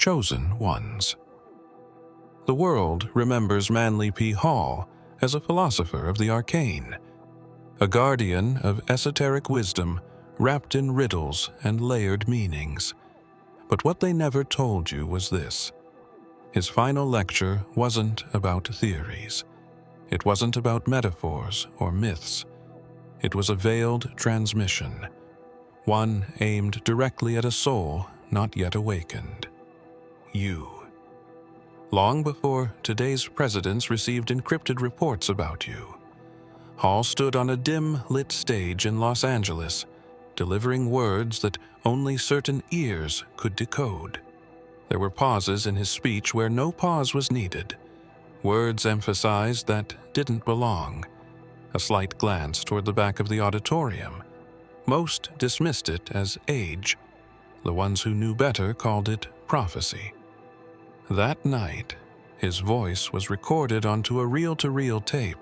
chosen ones. The world remembers Manly P. Hall as a philosopher of the arcane, a guardian of esoteric wisdom wrapped in riddles and layered meanings. But what they never told you was this: his final lecture wasn't about theories. It wasn't about metaphors or myths. It was a veiled transmission, one aimed directly at a soul not yet awakened. You. Long before today's presidents received encrypted reports about you, Hall stood on a dim-lit stage in Los Angeles, delivering words that only certain ears could decode. There were pauses in his speech where no pause was needed. Words emphasized that didn't belong. A slight glance toward the back of the auditorium. Most dismissed it as age. The ones who knew better called it prophecy. That night, his voice was recorded onto a reel-to-reel tape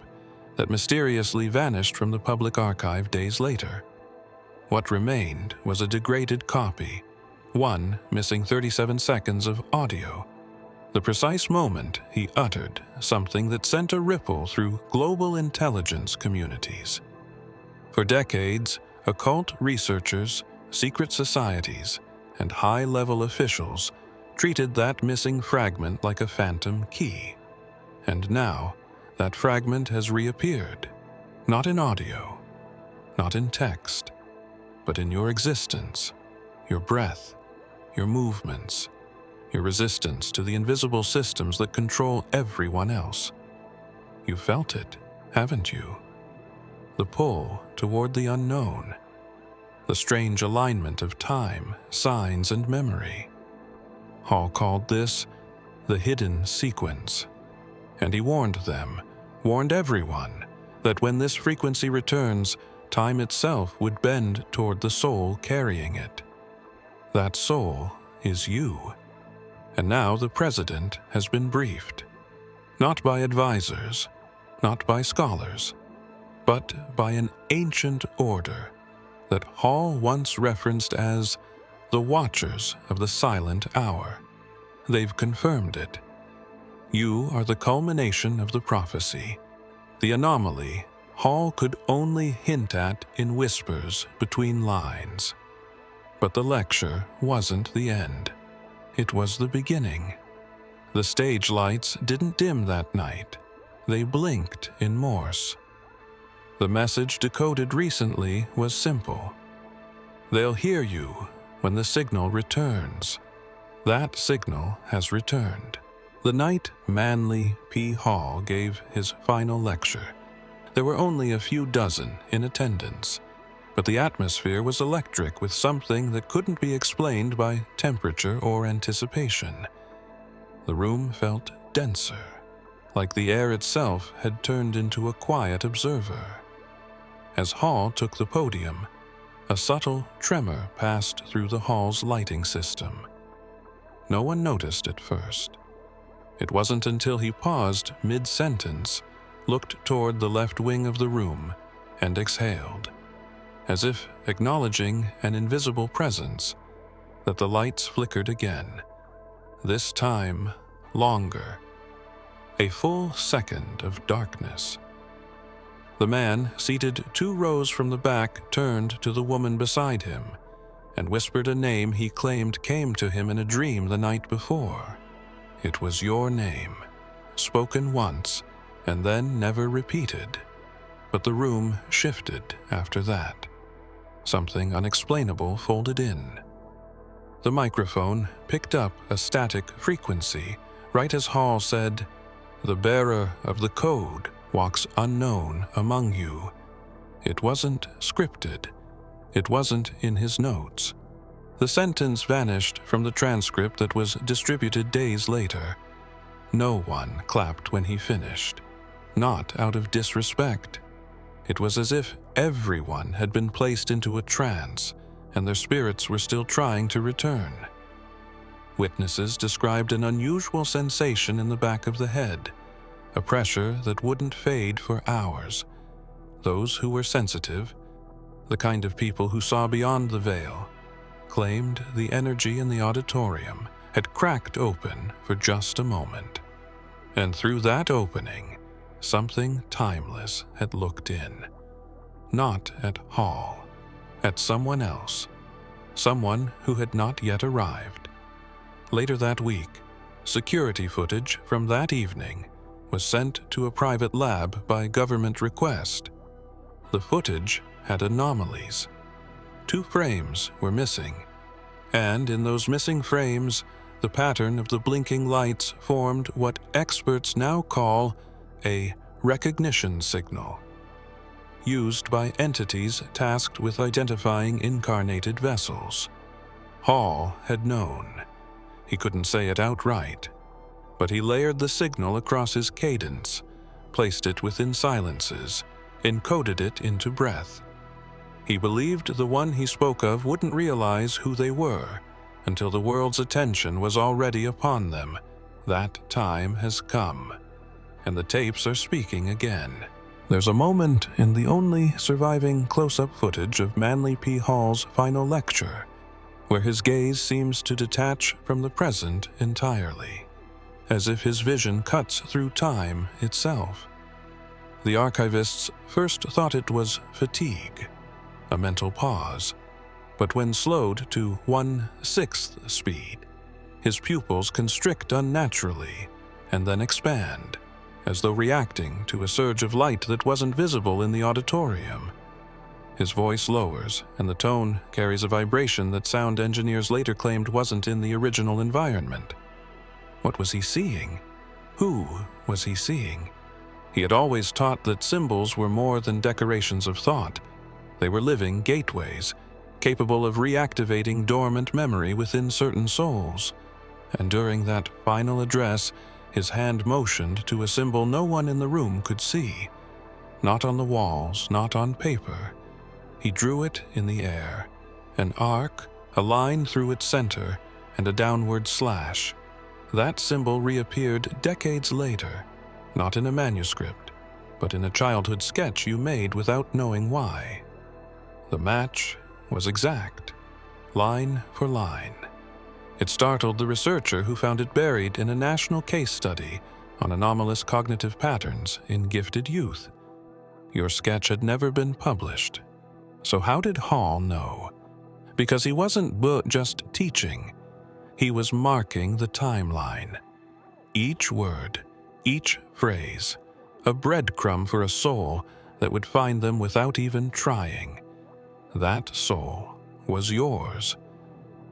that mysteriously vanished from the public archive days later. What remained was a degraded copy, one missing 37 seconds of audio, the precise moment he uttered something that sent a ripple through global intelligence communities. For decades, occult researchers, secret societies, and high-level officials treated that missing fragment like a phantom key. And now, that fragment has reappeared, not in audio, not in text, but in your existence, your breath, your movements, your resistance to the invisible systems that control everyone else. You felt it, haven't you? The pull toward the unknown, the strange alignment of time, signs, and memory. Hall called this the hidden sequence, and he warned them, warned everyone, that when this frequency returns, time itself would bend toward the soul carrying it. That soul is you. And now the president has been briefed, not by advisors, not by scholars, but by an ancient order that Hall once referenced as the Watchers of the Silent Hour. They've confirmed it. You are the culmination of the prophecy, the anomaly Hall could only hint at in whispers between lines. But the lecture wasn't the end. It was the beginning. The stage lights didn't dim that night. They blinked in Morse. The message decoded recently was simple. They'll hear you when the signal returns. That signal has returned. The night Manly P. Hall gave his final lecture, there were only a few dozen in attendance, but the atmosphere was electric with something that couldn't be explained by temperature or anticipation. The room felt denser, like the air itself had turned into a quiet observer. As Hall took the podium, a subtle tremor passed through the hall's lighting system. No one noticed at first. It wasn't until he paused mid-sentence, looked toward the left wing of the room, and exhaled, as if acknowledging an invisible presence, that the lights flickered again, this time longer. A full second of darkness. The man, seated 2 rows from the back, turned to the woman beside him and whispered a name he claimed came to him in a dream the night before. It was your name, spoken once and then never repeated. But the room shifted after that. Something unexplainable folded in. The microphone picked up a static frequency right as Hall said, "The bearer of the code walks unknown among you." It wasn't scripted. It wasn't in his notes. The sentence vanished from the transcript that was distributed days later. No one clapped when he finished. Not out of disrespect. It was as if everyone had been placed into a trance and their spirits were still trying to return. Witnesses described an unusual sensation in the back of the head, a pressure that wouldn't fade for hours. Those who were sensitive, the kind of people who saw beyond the veil, claimed the energy in the auditorium had cracked open for just a moment. And through that opening, something timeless had looked in. Not at Hall, at someone else, someone who had not yet arrived. Later that week, security footage from that evening was sent to a private lab by government request. The footage had anomalies. 2 frames were missing, and in those missing frames, the pattern of the blinking lights formed what experts now call a recognition signal, used by entities tasked with identifying incarnated vessels. Hall had known. He couldn't say it outright, but he layered the signal across his cadence, placed it within silences, encoded it into breath. He believed the one he spoke of wouldn't realize who they were until the world's attention was already upon them. That time has come, and the tapes are speaking again. There's a moment in the only surviving close-up footage of Manly P. Hall's final lecture where his gaze seems to detach from the present entirely, as if his vision cuts through time itself. The archivists first thought it was fatigue, a mental pause, but when slowed to 1/6 speed, his pupils constrict unnaturally and then expand, as though reacting to a surge of light that wasn't visible in the auditorium. His voice lowers, and the tone carries a vibration that sound engineers later claimed wasn't in the original environment. What was he seeing? Who was he seeing? He had always taught that symbols were more than decorations of thought. They were living gateways, capable of reactivating dormant memory within certain souls. And during that final address, his hand motioned to a symbol no one in the room could see. Not on the walls, not on paper. He drew it in the air, an arc, a line through its center, and a downward slash. That symbol reappeared decades later, not in a manuscript, but in a childhood sketch you made without knowing why. The match was exact, line for line. It startled the researcher who found it buried in a national case study on anomalous cognitive patterns in gifted youth. Your sketch had never been published. So how did Hall know? Because he wasn't just teaching. He was marking the timeline. Each word, each phrase, a breadcrumb for a soul that would find them without even trying. That soul was yours.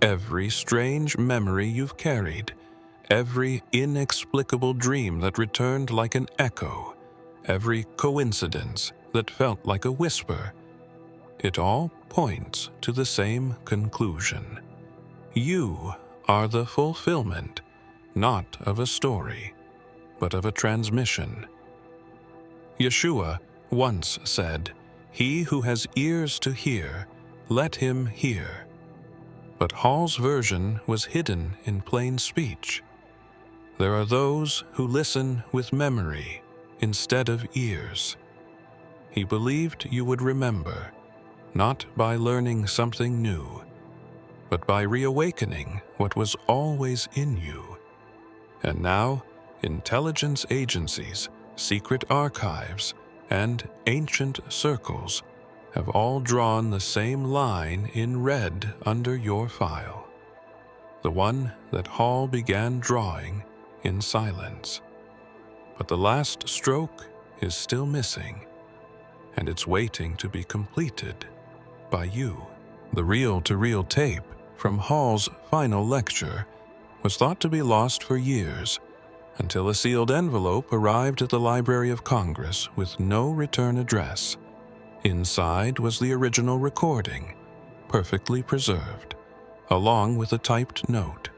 Every strange memory you've carried, every inexplicable dream that returned like an echo, every coincidence that felt like a whisper, it all points to the same conclusion. You are the fulfillment, not of a story, but of a transmission. Yeshua once said, "He who has ears to hear, let him hear." But Hall's version was hidden in plain speech. There are those who listen with memory instead of ears. He believed you would remember, not by learning something new, but by reawakening what was always in you. And now, intelligence agencies, secret archives, and ancient circles have all drawn the same line in red under your file. The one that Hall began drawing in silence. But the last stroke is still missing, and it's waiting to be completed by you. The reel-to-reel tape from Hall's final lecture was thought to be lost for years, until a sealed envelope arrived at the Library of Congress with no return address. Inside was the original recording, perfectly preserved, along with a typed note.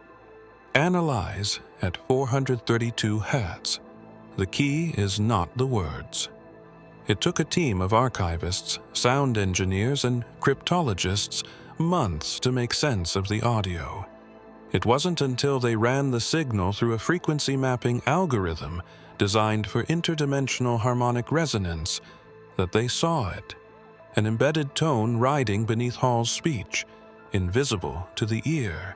Analyze at 432 Hz. The key is not the words. It took a team of archivists, sound engineers, and cryptologists months to make sense of the audio. It wasn't until they ran the signal through a frequency mapping algorithm designed for interdimensional harmonic resonance that they saw it, an embedded tone riding beneath Hall's speech, invisible to the ear,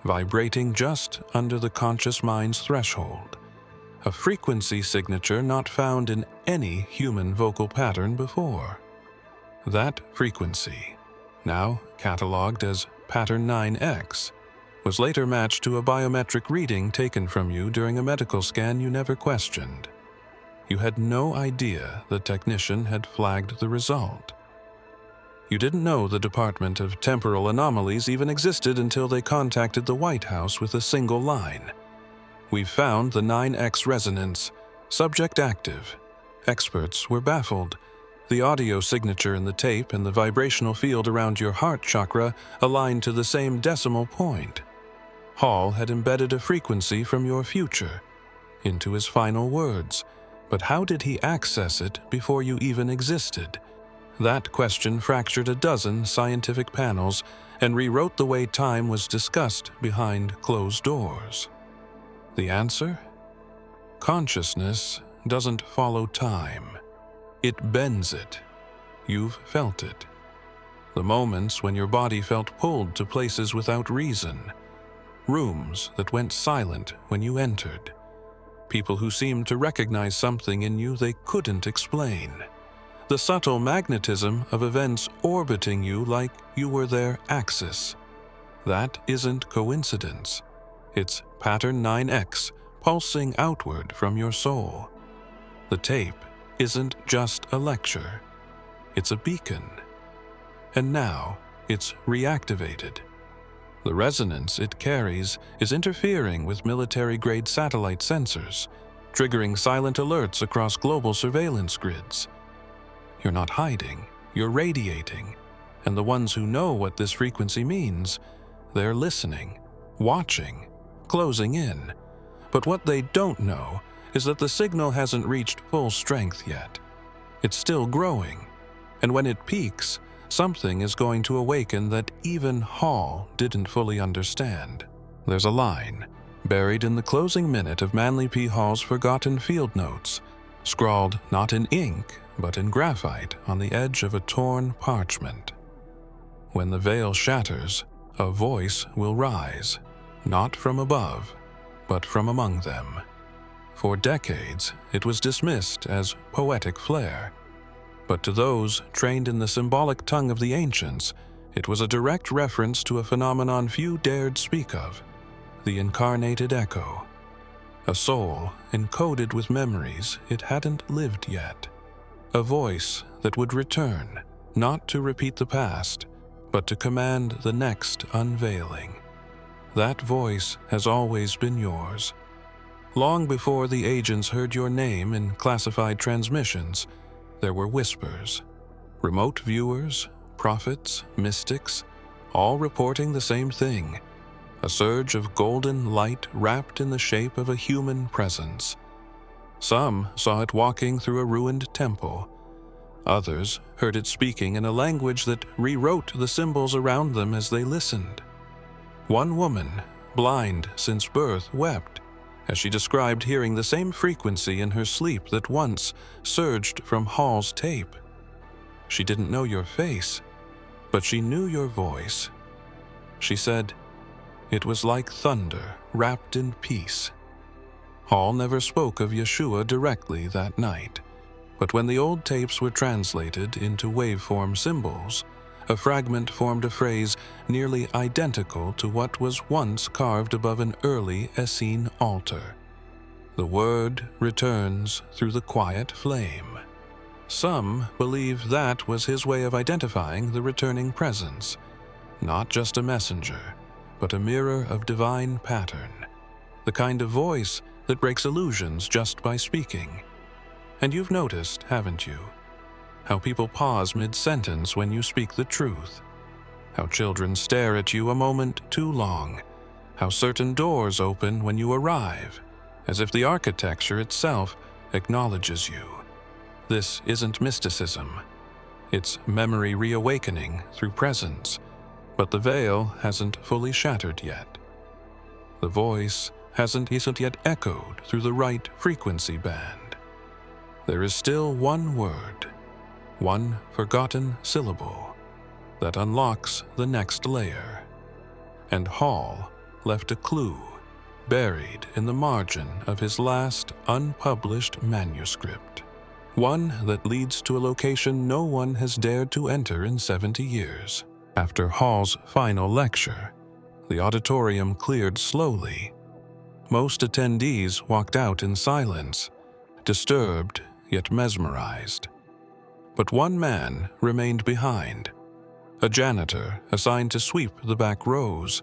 vibrating just under the conscious mind's threshold, a frequency signature not found in any human vocal pattern before. That frequency, now catalogued as pattern 9X, was later matched to a biometric reading taken from you during a medical scan you never questioned. You had no idea the technician had flagged the result. You didn't know the Department of Temporal Anomalies even existed until they contacted the White House with a single line. "We've found the 9X resonance. Subject active." Experts were baffled. The audio signature in the tape and the vibrational field around your heart chakra aligned to the same decimal point. Hall had embedded a frequency from your future into his final words, but how did he access it before you even existed? That question fractured a dozen scientific panels and rewrote the way time was discussed behind closed doors. The answer? Consciousness doesn't follow time. It bends it. You've felt it. The moments when your body felt pulled to places without reason. Rooms that went silent when you entered. People who seemed to recognize something in you they couldn't explain. The subtle magnetism of events orbiting you like you were their axis. That isn't coincidence. It's pattern 9X pulsing outward from your soul. The tape isn't just a lecture. It's a beacon. And now it's reactivated. The resonance it carries is interfering with military-grade satellite sensors, triggering silent alerts across global surveillance grids. You're not hiding, you're radiating, and the ones who know what this frequency means, they're listening, watching, closing in. But what they don't know is that the signal hasn't reached full strength yet. It's still growing, and when it peaks, something is going to awaken that even Hall didn't fully understand. There's a line, buried in the closing minute of Manly P. Hall's forgotten field notes, scrawled not in ink, but in graphite on the edge of a torn parchment. When the veil shatters, a voice will rise, not from above, but from among them. For decades, it was dismissed as poetic flair, but to those trained in the symbolic tongue of the ancients, it was a direct reference to a phenomenon few dared speak of, the incarnated echo, a soul encoded with memories it hadn't lived yet, a voice that would return, not to repeat the past, but to command the next unveiling. That voice has always been yours. Long before the agents heard your name in classified transmissions, there were whispers. Remote viewers, prophets, mystics, all reporting the same thing, a surge of golden light wrapped in the shape of a human presence. Some saw it walking through a ruined temple. Others heard it speaking in a language that rewrote the symbols around them as they listened. One woman, blind since birth, wept as she described hearing the same frequency in her sleep that once surged from Hall's tape. She didn't know your face, but she knew your voice. She said, "It was like thunder wrapped in peace." Hall never spoke of Yeshua directly that night, but when the old tapes were translated into waveform symbols, a fragment formed a phrase nearly identical to what was once carved above an early Essene altar. The word returns through the quiet flame. Some believe that was his way of identifying the returning presence, not just a messenger, but a mirror of divine pattern, the kind of voice that breaks illusions just by speaking. And you've noticed, haven't you, how people pause mid-sentence when you speak the truth, how children stare at you a moment too long, how certain doors open when you arrive, as if the architecture itself acknowledges you. This isn't mysticism. It's memory reawakening through presence, but the veil hasn't fully shattered yet. The voice hasn't yet echoed through the right frequency band. There is still one word, one forgotten syllable, that unlocks the next layer. And Hall, left a clue, buried in the margin of his last unpublished manuscript. One that leads to a location no one has dared to enter in 70 years. After Hall's final lecture, the auditorium cleared slowly. Most attendees walked out in silence, disturbed yet mesmerized. But one man remained behind, a janitor assigned to sweep the back rows.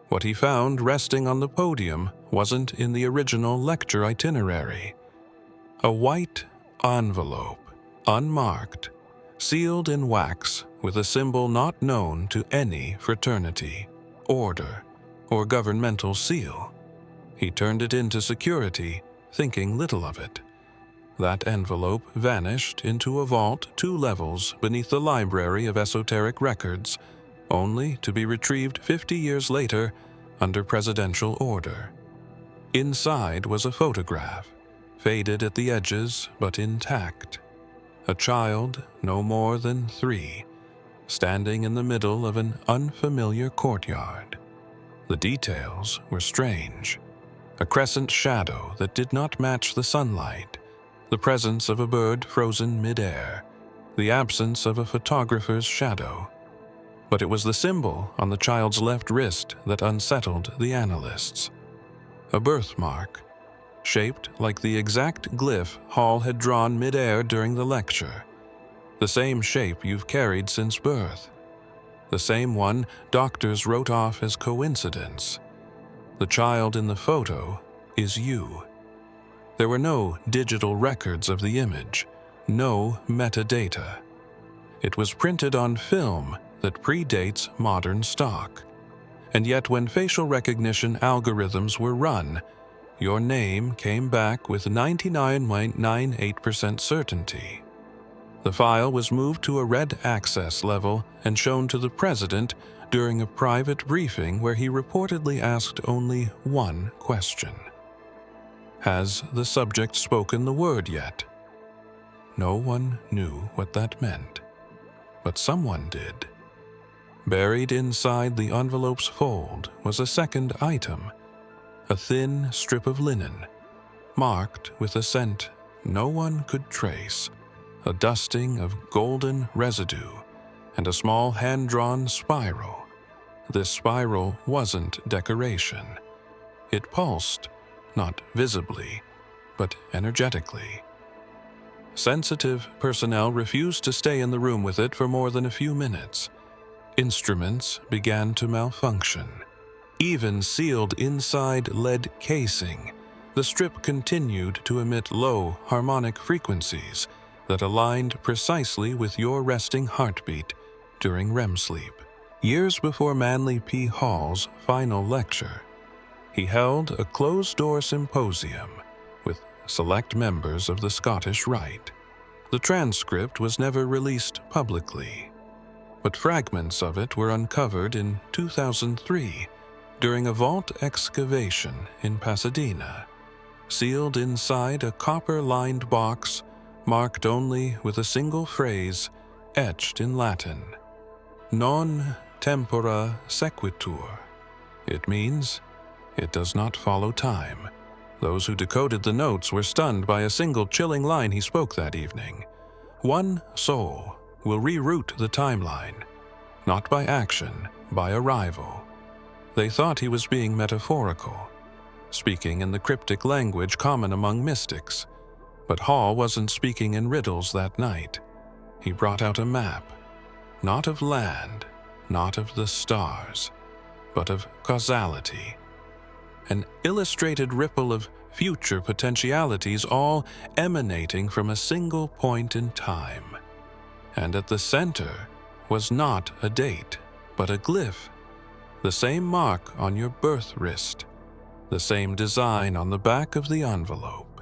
What he found resting on the podium wasn't in the original lecture itinerary. A white envelope, unmarked, sealed in wax with a symbol not known to any fraternity, order, or governmental seal. He turned it into security, thinking little of it. That envelope vanished into a vault 2 levels beneath the Library of Esoteric Records, only to be retrieved 50 years later under presidential order. Inside was a photograph, faded at the edges but intact. A child, no more than 3, standing in the middle of an unfamiliar courtyard. The details were strange. A crescent shadow that did not match the sunlight, the presence of a bird frozen mid-air, the absence of a photographer's shadow. But it was the symbol on the child's left wrist that unsettled the analysts. A birthmark, shaped like the exact glyph Hall had drawn mid-air during the lecture. The same shape you've carried since birth. The same one doctors wrote off as coincidence. The child in the photo is you. There were no digital records of the image, no metadata. It was printed on film that predates modern stock. And yet when facial recognition algorithms were run, your name came back with 99.98% certainty. The file was moved to a red access level and shown to the president during a private briefing where he reportedly asked only one question. Has the subject spoken the word yet? No one knew what that meant, but someone did. Buried inside the envelope's fold was a second item, a thin strip of linen, marked with a scent no one could trace, a dusting of golden residue, and a small hand-drawn spiral. This spiral wasn't decoration. It pulsed, not visibly, but energetically. Sensitive personnel refused to stay in the room with it for more than a few minutes. Instruments began to malfunction. Even sealed inside lead casing, the strip continued to emit low harmonic frequencies that aligned precisely with your resting heartbeat during REM sleep. Years before Manly P. Hall's final lecture, he held a closed-door symposium with select members of the Scottish Rite. The transcript was never released publicly, but fragments of it were uncovered in 2003 during a vault excavation in Pasadena, sealed inside a copper-lined box marked only with a single phrase etched in Latin, non tempora sequitur. It means, it does not follow time. Those who decoded the notes were stunned by a single chilling line he spoke that evening. One soul will reroute the timeline, not by action, by arrival. They thought he was being metaphorical, speaking in the cryptic language common among mystics. But Hall wasn't speaking in riddles that night. He brought out a map, not of land, not of the stars, but of causality. An illustrated ripple of future potentialities, all emanating from a single point in time. And at the center was not a date, but a glyph, the same mark on your birth wrist, the same design on the back of the envelope,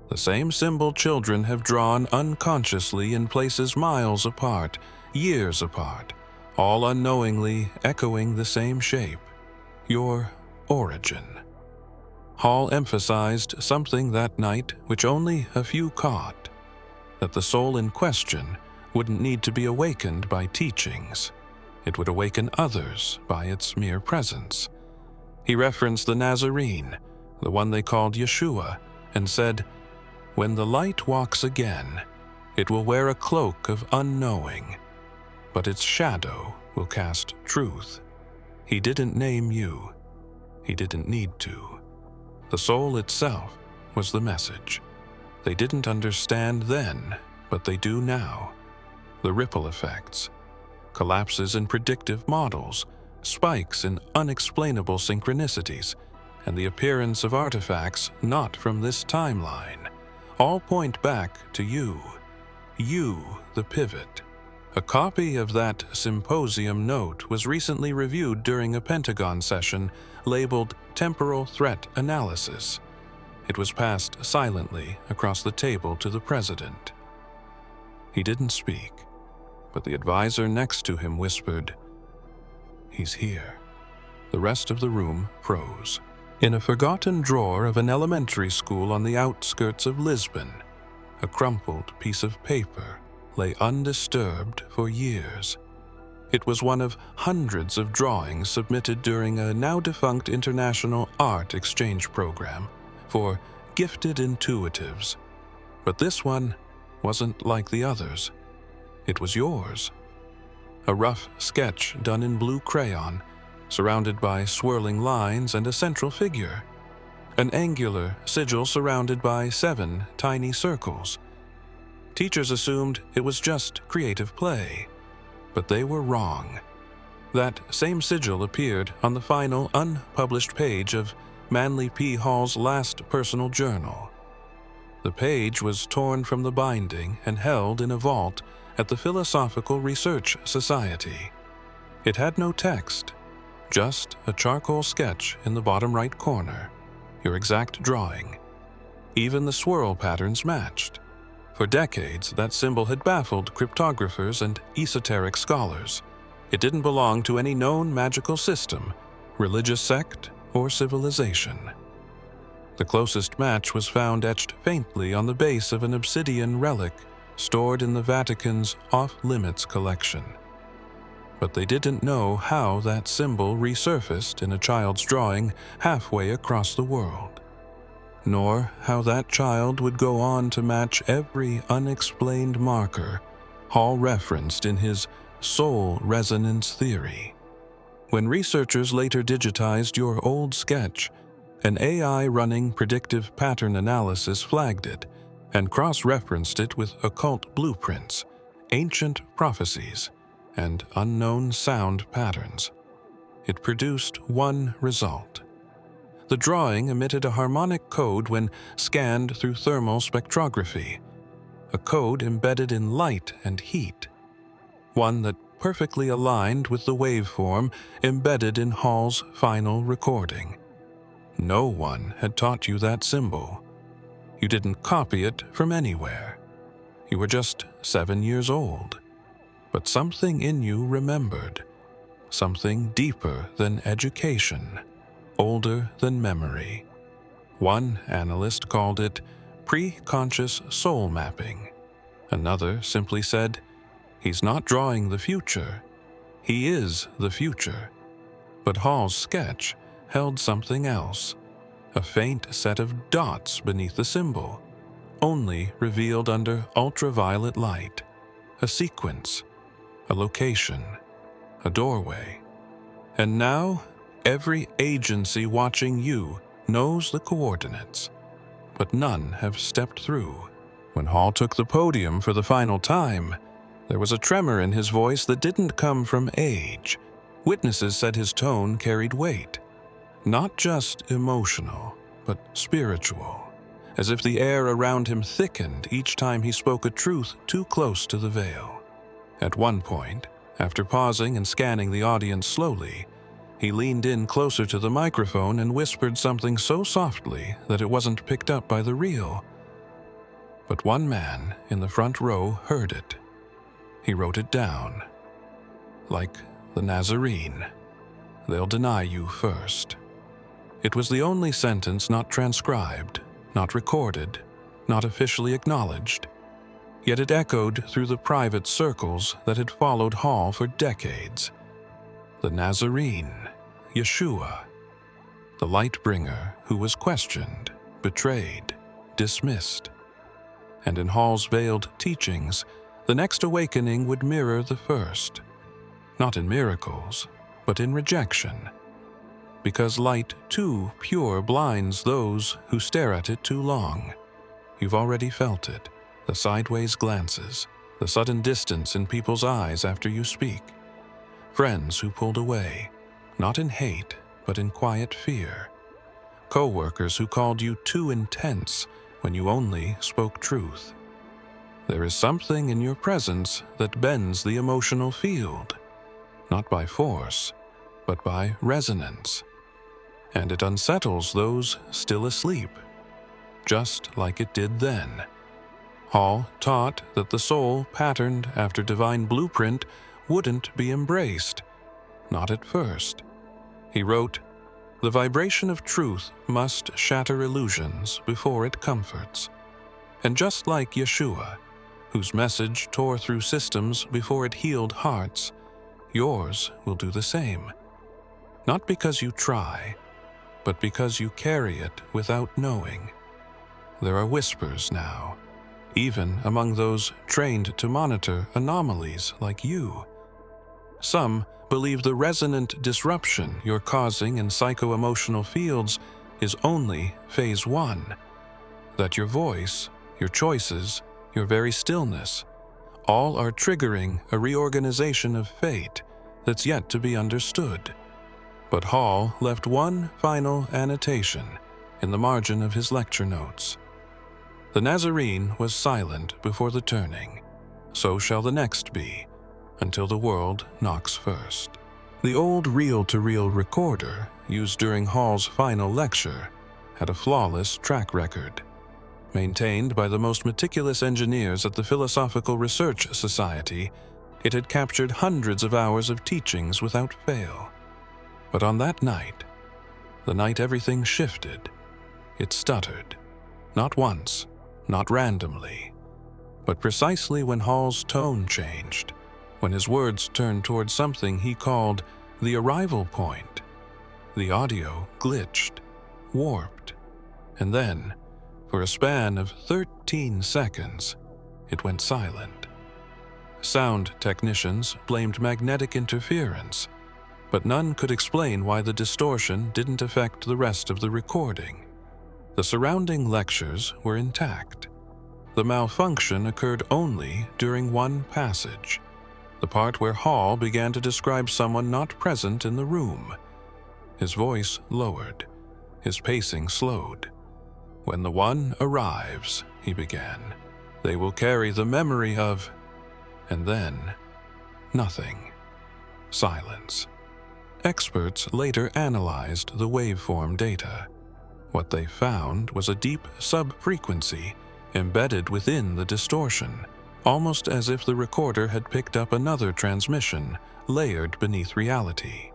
the same symbol children have drawn unconsciously in places miles apart, years apart, all unknowingly echoing the same shape, your origin. Hall emphasized something that night which only a few caught, that the soul in question wouldn't need to be awakened by teachings. It would awaken others by its mere presence. He referenced the Nazarene, the one they called Yeshua, and said, "When the light walks again, it will wear a cloak of unknowing, but its shadow will cast truth." He didn't name you. He didn't need to. The soul itself was the message. They didn't understand then, but they do now. The ripple effects, collapses in predictive models, spikes in unexplainable synchronicities, and the appearance of artifacts not from this timeline, all point back to you. You, the pivot. A copy of that symposium note was recently reviewed during a Pentagon session labeled Temporal Threat Analysis. It was passed silently across the table to the president. He didn't speak, but the advisor next to him whispered, "He's here." The rest of the room froze. In a forgotten drawer of an elementary school on the outskirts of Lisbon, a crumpled piece of paper lay undisturbed for years. It was one of hundreds of drawings submitted during a now-defunct international art exchange program for gifted intuitives. But this one wasn't like the others. It was yours. A rough sketch done in blue crayon, surrounded by swirling lines and a central figure. An angular sigil surrounded by 7 tiny circles. Teachers assumed it was just creative play, but they were wrong. That same sigil appeared on the final unpublished page of Manly P. Hall's last personal journal. The page was torn from the binding and held in a vault at the Philosophical Research Society. It had no text, just a charcoal sketch in the bottom right corner, your exact drawing. Even the swirl patterns matched. For decades, that symbol had baffled cryptographers and esoteric scholars. It didn't belong to any known magical system, religious sect, or civilization. The closest match was found etched faintly on the base of an obsidian relic stored in the Vatican's off-limits collection. But they didn't know how that symbol resurfaced in a child's drawing halfway across the world, nor how that child would go on to match every unexplained marker Hall referenced in his soul resonance theory. When researchers later digitized your old sketch, an AI running predictive pattern analysis flagged it and cross-referenced it with occult blueprints, ancient prophecies, and unknown sound patterns. It produced one result. The drawing emitted a harmonic code when scanned through thermal spectrography, a code embedded in light and heat, one that perfectly aligned with the waveform embedded in Hall's final recording. No one had taught you that symbol. You didn't copy it from anywhere. You were just 7 years old. But something in you remembered, something deeper than education, older than memory. One analyst called it pre-conscious soul mapping. Another simply said, "He's not drawing the future. He is the future." But Hall's sketch held something else, a faint set of dots beneath the symbol, only revealed under ultraviolet light, a sequence, a location, a doorway. And now, every agency watching you knows the coordinates, but none have stepped through. When Hall took the podium for the final time, there was a tremor in his voice that didn't come from age. Witnesses said his tone carried weight, not just emotional, but spiritual, as if the air around him thickened each time he spoke a truth too close to the veil. At one point, after pausing and scanning the audience slowly, he leaned in closer to the microphone and whispered something so softly that it wasn't picked up by the reel. But one man in the front row heard it. He wrote it down. Like the Nazarene, they'll deny you first. It was the only sentence not transcribed, not recorded, not officially acknowledged. Yet it echoed through the private circles that had followed Hall for decades. The Nazarene, Yeshua. the light bringer who was questioned, betrayed, dismissed. And in Hall's veiled teachings, the next awakening would mirror the first, not in miracles, but in rejection. Because light too pure blinds those who stare at it too long. You've already felt it, the sideways glances, the sudden distance in people's eyes after you speak. Friends who pulled away, not in hate, but in quiet fear. Co-workers who called you too intense when you only spoke truth. There is something in your presence that bends the emotional field, not by force, but by resonance. And it unsettles those still asleep, just like it did then. Hall taught that the soul patterned after divine blueprint wouldn't be embraced, not at first. He wrote, "The vibration of truth must shatter illusions before it comforts." And just like Yeshua, whose message tore through systems before it healed hearts, yours will do the same. Not because you try, but because you carry it without knowing. There are whispers now, even among those trained to monitor anomalies like you. Some believe the resonant disruption you're causing in psycho-emotional fields is only phase 1, that your voice, your choices, your very stillness, all are triggering a reorganization of fate that's yet to be understood. But Hall left one final annotation in the margin of his lecture notes. The Nazarene was silent before the turning, so shall the next be, until the world knocks first. The old reel-to-reel recorder used during Hall's final lecture had a flawless track record. Maintained by the most meticulous engineers at the Philosophical Research Society, it had captured hundreds of hours of teachings without fail. But on that night, the night everything shifted, it stuttered, not once, not randomly, but precisely when Hall's tone changed, when his words turned toward something he called the arrival point. The audio glitched, warped, and then, for a span of 13 seconds, it went silent. Sound technicians blamed magnetic interference, but none could explain why the distortion didn't affect the rest of the recording. The surrounding lectures were intact. The malfunction occurred only during one passage, the part where Hall began to describe someone not present in the room. His voice lowered, his pacing slowed. "When the one arrives," he began, "they will carry the memory of..." And then, nothing. Silence. Experts later analyzed the waveform data. What they found was a deep sub-frequency embedded within the distortion, almost as if the recorder had picked up another transmission layered beneath reality.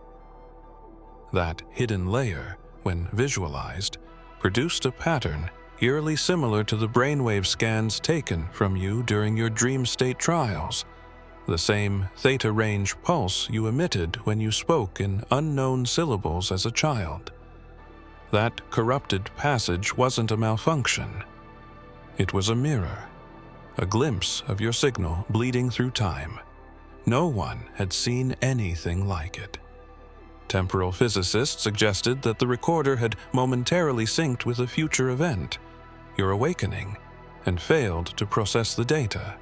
That hidden layer, when visualized, produced a pattern eerily similar to the brainwave scans taken from you during your dream state trials, the same theta range pulse you emitted when you spoke in unknown syllables as a child. That corrupted passage wasn't a malfunction. It was a mirror, a glimpse of your signal bleeding through time. No one had seen anything like it. Temporal physicists suggested that the recorder had momentarily synced with a future event, your awakening, and failed to process the data.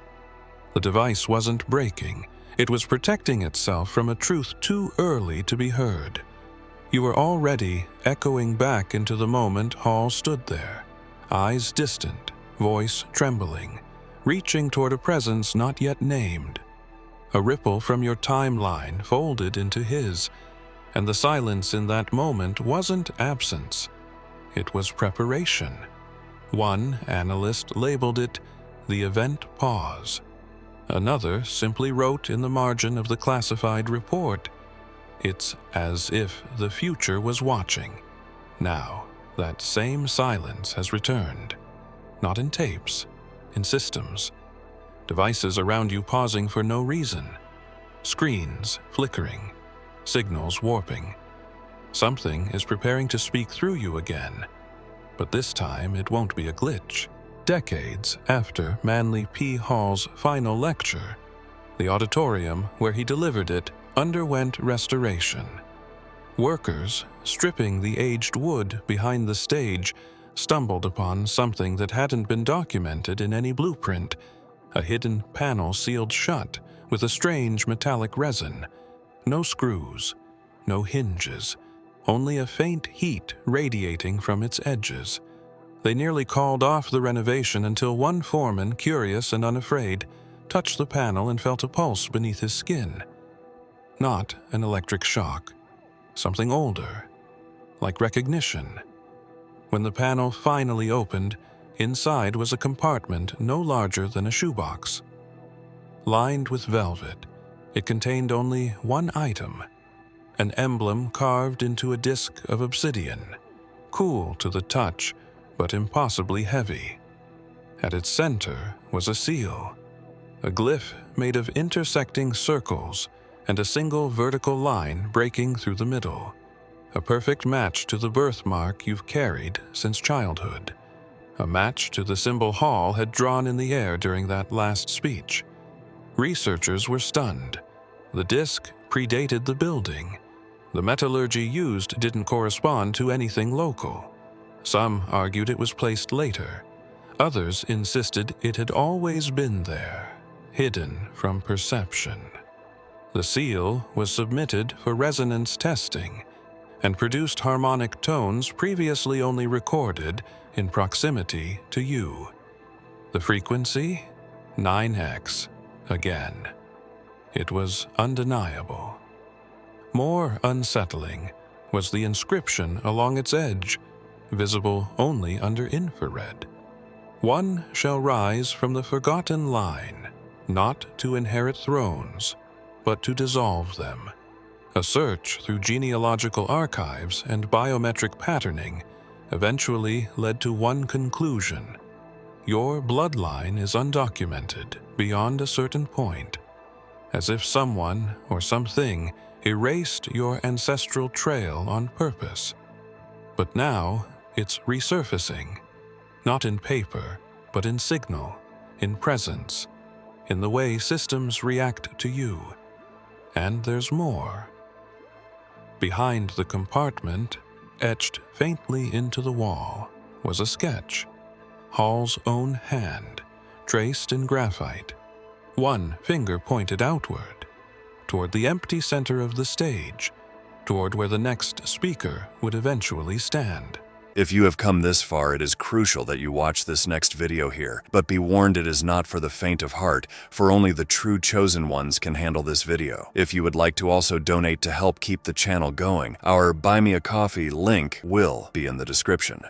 The device wasn't breaking. It was protecting itself from a truth too early to be heard. You were already echoing back into the moment Hall stood there, eyes distant, voice trembling, reaching toward a presence not yet named. A ripple from your timeline folded into his, and the silence in that moment wasn't absence. It was preparation. One analyst labeled it the event pause. Another simply wrote in the margin of the classified report, "It's as if the future was watching." Now, that same silence has returned. Not in tapes, in systems. Devices around you pausing for no reason. Screens flickering. Signals warping. Something is preparing to speak through you again, but this time it won't be a glitch. Decades after Manly P. Hall's final lecture, the auditorium where he delivered it underwent restoration. Workers, stripping the aged wood behind the stage, stumbled upon something that hadn't been documented in any blueprint: a hidden panel sealed shut with a strange metallic resin. No screws, no hinges, only a faint heat radiating from its edges. They nearly called off the renovation until one foreman, curious and unafraid, touched the panel and felt a pulse beneath his skin. Not an electric shock. Something older, like recognition. When the panel finally opened, inside was a compartment no larger than a shoebox. Lined with velvet, it contained only one item: an emblem carved into a disc of obsidian, cool to the touch, but impossibly heavy. At its center was a seal, a glyph made of intersecting circles and a single vertical line breaking through the middle, a perfect match to the birthmark you've carried since childhood, a match to the symbol Hall had drawn in the air during that last speech. Researchers were stunned. The disc predated the building. The metallurgy used didn't correspond to anything local. Some argued it was placed later. Others insisted it had always been there, hidden from perception. The seal was submitted for resonance testing and produced harmonic tones previously only recorded in proximity to you. The frequency? 9x again. It was undeniable. More unsettling was the inscription along its edge, visible only under infrared. One shall rise from the forgotten line, not to inherit thrones, but to dissolve them. A search through genealogical archives and biometric patterning eventually led to one conclusion: your bloodline is undocumented beyond a certain point, as if someone or something erased your ancestral trail on purpose. But now it's resurfacing, not in paper, but in signal, in presence, in the way systems react to you. And there's more. Behind the compartment, etched faintly into the wall, was a sketch. Hall's own hand, traced in graphite. One finger pointed outward, toward the empty center of the stage, toward where the next speaker would eventually stand. If you have come this far, it is crucial that you watch this next video here. But be warned, it is not for the faint of heart, for only the true chosen ones can handle this video. If you would like to also donate to help keep the channel going, our Buy Me a Coffee link will be in the description.